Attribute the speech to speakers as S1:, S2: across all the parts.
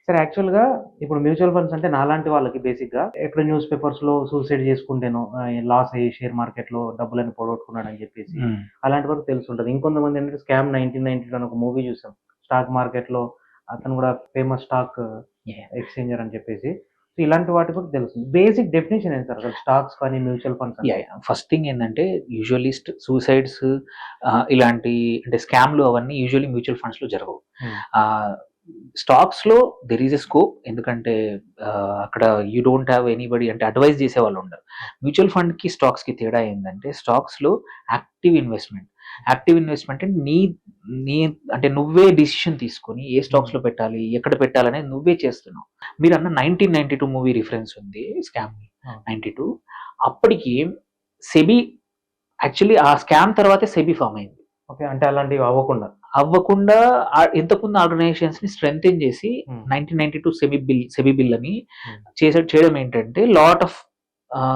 S1: సరే యాక్చువల్‌గా ఇప్పుడు మ్యూచువల్ ఫండ్స్ అంటే నాలాంటి వాళ్ళకి బేసిక్‌గా ఎక్కడ న్యూస్ పేపర్స్‌లో సూసైడ్ చేసుకుంటేనో లాస్ అయ్యి షేర్ మార్కెట్‌లో డబ్బులని పోగొట్టుకున్నాడని చెప్పేసి
S2: హ్మ్.
S1: అలాంటి వరకు తెలిసుంటది. ఇంకొంతమంది ఏంటంటే స్కామ్ 1992 అని ఒక మూవీ చూసాం. స్టాక్ మార్కెట్‌లో అతను కూడా ఫేమస్ స్టాక్
S2: యాహ్!
S1: ఎక్స్‌చేంజర్ అని చెప్పేసి. సో ఇలాంటి వాటి కూడా తెలుస్తుంది. బేసిక్ డెఫినిషన్ ఏంటి సార్ అసలు స్టాక్స్ కానీ మ్యూచువల్ ఫండ్స్ అంటే?
S2: యాహ్! ఫస్ట్ థింగ్ ఏందంటే యూజువల్లీ సూసైడ్స్ ఇలాంటి అంటే స్కామ్‌లు అవన్నీ యూజువల్లీ మ్యూచువల్ ఫండ్స్‌లో జరగవు.
S1: హ్మ్.
S2: ఆహ్, స్టాక్స్‌లో దెర్ ఈస్ ఎ స్కోప్. ఎందుకంటే అక్కడ యూ డోంట్ హావ్ ఎనీబడీ అంటే అడ్వైస్ చేసేవాళ్ళు ఉండరు. మ్యూచువల్ ఫండ్‌కి, స్టాక్స్‌కి తేడా ఏందంటే స్టాక్స్‌లో యాక్టివ్ ఇన్వెస్ట్‌మెంట్. యాక్టివ్ ఇన్వెస్ట్‌మెంట్ అంటే నీ అంటే నువ్వే డిసిషన్ తీసుకొని ఏ
S1: హ్మ్.
S2: స్టాక్స్‌లో పెట్టాలి, ఎక్కడ పెట్టాలనేది నువ్వే చేస్తున్నావు. మీరన్న 1992 మూవీ రిఫరెన్స్ ఉంది స్కామ్‌ది.
S1: ఆ!
S2: 92 అప్పటికి సెబీ యాక్చువల్లీ ఆ స్కామ్ తర్వాతే సెబీ ఫార్మ్ అయింది.
S1: ఓకే. అంటే అలాంటివి అవ్వకుండా.
S2: అవ్వకుండా ఇంతకుముందు ఆర్గనైజేషన్స్‌ని స్ట్రెంథెన్ చేసి
S1: హ్మ్.
S2: 1992 సెబీ బిల్ అని
S1: హ్మ్.
S2: చేయడం ఏంటంటే లాట్ ఆఫ్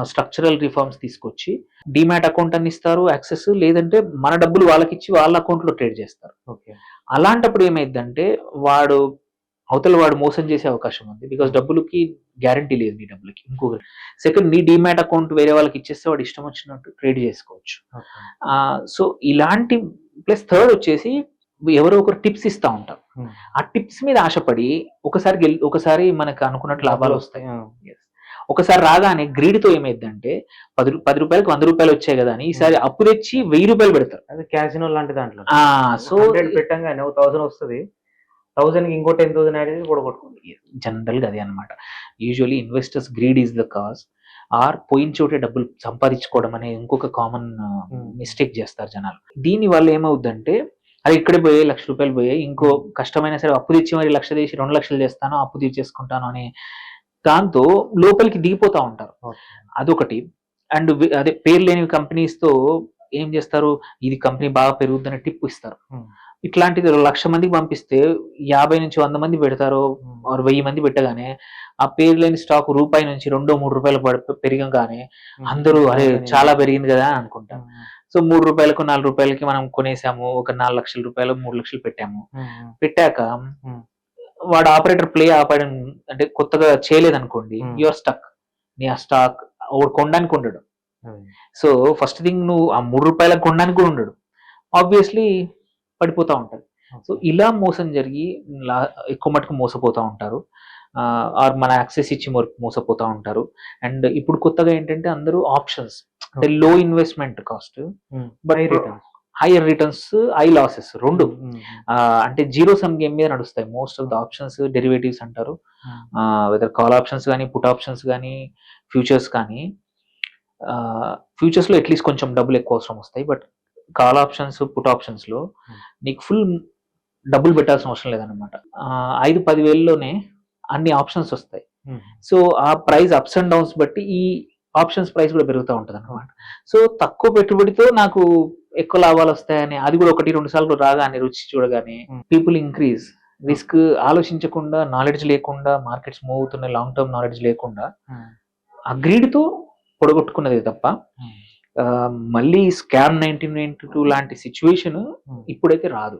S2: స్ట్రక్చరల్ రిఫార్మ్స్ తీసుకొచ్చి డీమ్యాట్ అకౌంట్ అని ఇస్తారు యాక్సెస్. లేదంటే మన డబ్బులు వాళ్ళకిచ్చి వాళ్ళ అకౌంట్‌లో ట్రేడ్ చేస్తారు.
S1: ఓకే.
S2: అలాంటప్పుడు ఏమైద్దంటే వాడు అవతల వాడు మోసం చేసే అవకాశం ఉంది. బికాజ్
S1: హ్మ్.
S2: డబ్బులకి గ్యారంటీ లేదు నీ డబ్బులకి. ఇంకొకటి సెకండ్ నీ డీమ్యాట్ అకౌంట్ వేరే వాళ్ళకి ఇచ్చేస్తే వాడు ఇష్టం వచ్చినట్టు ట్రేడ్ చేసుకోవచ్చు.
S1: ఓకే.
S2: సో ఇలాంటి ప్లస్ థర్డ్ వచ్చేసి ఎవరో ఒకరు టిప్స్ ఇస్తా ఉంటారు.
S1: హ్మ్.
S2: ఆ టిప్స్ మీద ఆశపడి ఒకసారి మనకు అనుకున్నట్టు లాభాలొస్తాయి.
S1: డబ్బులొస్తాయి. ఆ!
S2: యెస్. ఒకసారి రాగానే గ్రీడ్‌తో ఏమైద్దంటే రూ. 10కి రూ. 100 వచ్చాయి గదా! అని ఈసారి
S1: హ్మ్.
S2: అప్పు తెచ్చి రూ. 1000 పెడతారు.
S1: అది క్యాసినో లాంటి దాంట్లోనే.
S2: ఆ!
S1: నువ్వు
S2: సో
S1: 100 పెట్టంగానే ఒక 1000 వస్తది. 1000కి ఇంకో 10,000 యాడ్ చేసి పొడగొట్టుకుంటారు.
S2: జనరల్‌గా అదే అన్నమాట. Usually investors greed is the cause పోయిన చోటే డబ్బులు సంపాదించుకోవడం అనే ఇంకొక కామన్
S1: హ్మ్.
S2: మిస్టేక్ చేస్తారు జనాలు. దీనివల్ల ఏమవుద్దంటే, అరే ఇక్కడే పోయాయి రూ. 1,00,000 పోయాయి. ఇంకో
S1: హ్మ్.
S2: కష్టమైనా సరే అప్పు తెచ్చి మరి 1,00,000 చేసి 2,00,000 చేస్తాను, అప్పు తీర్చేసుకుంటాను అనే దాంతో లోపలికి దిగిపోతా ఉంటారు.
S1: ఓకే.
S2: అదొకటి. అండ్ అదే పేరు లేని కంపెనీస్‌తో ఏం చేస్తారు, ఇది కంపెనీ బాగా పెరుగుద్దని టిప్ ఇస్తారు.
S1: హ్మ్.
S2: ఇట్లాంటిది 1,00,000 మందికి పంపిస్తే 50-100 మంది పెడతారో
S1: హ్మ్.
S2: ఆర్ 1000 మంది పెట్టగానే, ఆ పేరు లేని స్టాక్ రూపాయి నుంచి రూ. 2, 3 పెరగంగానే
S1: హ్మ్.
S2: అందరూ అరే!
S1: నిజంగా నేను
S2: చాలా
S1: చేశా.
S2: పెరిగింది గదా! అని అనుకుంటారు.
S1: హ్మ్. హ్మ్.
S2: సో, రూ. 3, రూ. 4కి మనం కొనేసాము. ఒక రూ. 4,00,000, 3,00,000 పెట్టాము.
S1: హ్మ్. హ్మ్.
S2: పెట్టాక
S1: హ్మ్.
S2: వాడు ఆపరేటర్ ప్లే ఆపడం అంటే కొత్తగా చేయలేదనుకోండి.
S1: హ్మ్.
S2: You are stuck. నీ ఆ స్టాక్ ఒకడు కొనడానికి ఉండడు.
S1: అది.
S2: సో, ఫస్ట్ థింగ్ నువ్వు ఆ రూ. 3 కొనడానికి కూడా ఉండడు. ఆబ్వియస్‌లీ పడిపోతా ఉంటది. So,
S1: okay.
S2: ఇలా మోసం జరిగి లా ఎక్కువ మటుకు మోసపోతా ఉంటారు. ఆర్ మన యాక్సెస్ ఇచ్చి మోసపోతా ఉంటారు. అండ్ ఇప్పుడు కొత్తగా ఏంటంటే అందరూ ఆప్షన్స్ అంటే
S1: ఓకే.
S2: లో ఇన్వెస్ట్‌మెంట్ కాస్ట్
S1: హ్మ్.
S2: But
S1: high returns.
S2: Hire returns, high losses 2.
S1: హ్మ్. హ్మ్. హ్మ్.
S2: అంటే జీరో సమ్ గేమ్ మీద నడుస్తాయి. Most of the options derivatives అంటారు.
S1: హ్మ్.
S2: వెదర్ కాల్ ఆప్షన్స్ గాని, పుట్ ఆప్షన్స్ గాని, ఫ్యూచర్స్ కానీ ఫ్యూచర్స్‌లో అట్‌లీస్ట్ కొంచెం డబ్బులు ఎక్కువ అవసరం వస్తాయి. బట్ కాల్ ఆప్షన్స్, పుట్ ఆప్షన్స్‌లో
S1: హ్మ్.
S2: నీకు ఫుల్ డబ్బులు పెట్టాల్సిన అవసరం లేదన్నమాట. 5, 10 వేల్లోనే అన్ని ఆప్షన్స్ వస్తాయి.
S1: హ్మ్.
S2: సో, ఆ ప్రైస్ అప్స్ అండ్ డౌన్స్ బట్టి ఈ ఆప్షన్స్ ప్రైస్ కూడా పెరుగుతా ఉంటదన్నమాట.
S1: ఓకే.
S2: సో, తక్కువ పెట్టుబడితో నాకు ఎక్కువ లాభాలొస్తాయని అది కూడా 1, 2 సార్లు రాగానే రుచి చూడగానే
S1: హ్మ్.
S2: People increase. Risk
S1: okay.
S2: ఆలోచించకుండా, నాలెడ్జ్ లేకుండా, మార్కెట్స్ మూవ్ అవుతున్న లాంగ్ టర్మ్ నాలెడ్జ్ లేకుండా
S1: హ్మ్.
S2: ఆ గ్రీడ్‌తో పొడగొట్టుకున్నదే తప్ప
S1: హ్మ్.
S2: మళ్ళీ స్కామ్ 1992 లాంటి సిట్యుయేషన్
S1: హ్మ్.
S2: ఇప్పుడైతే రాదు.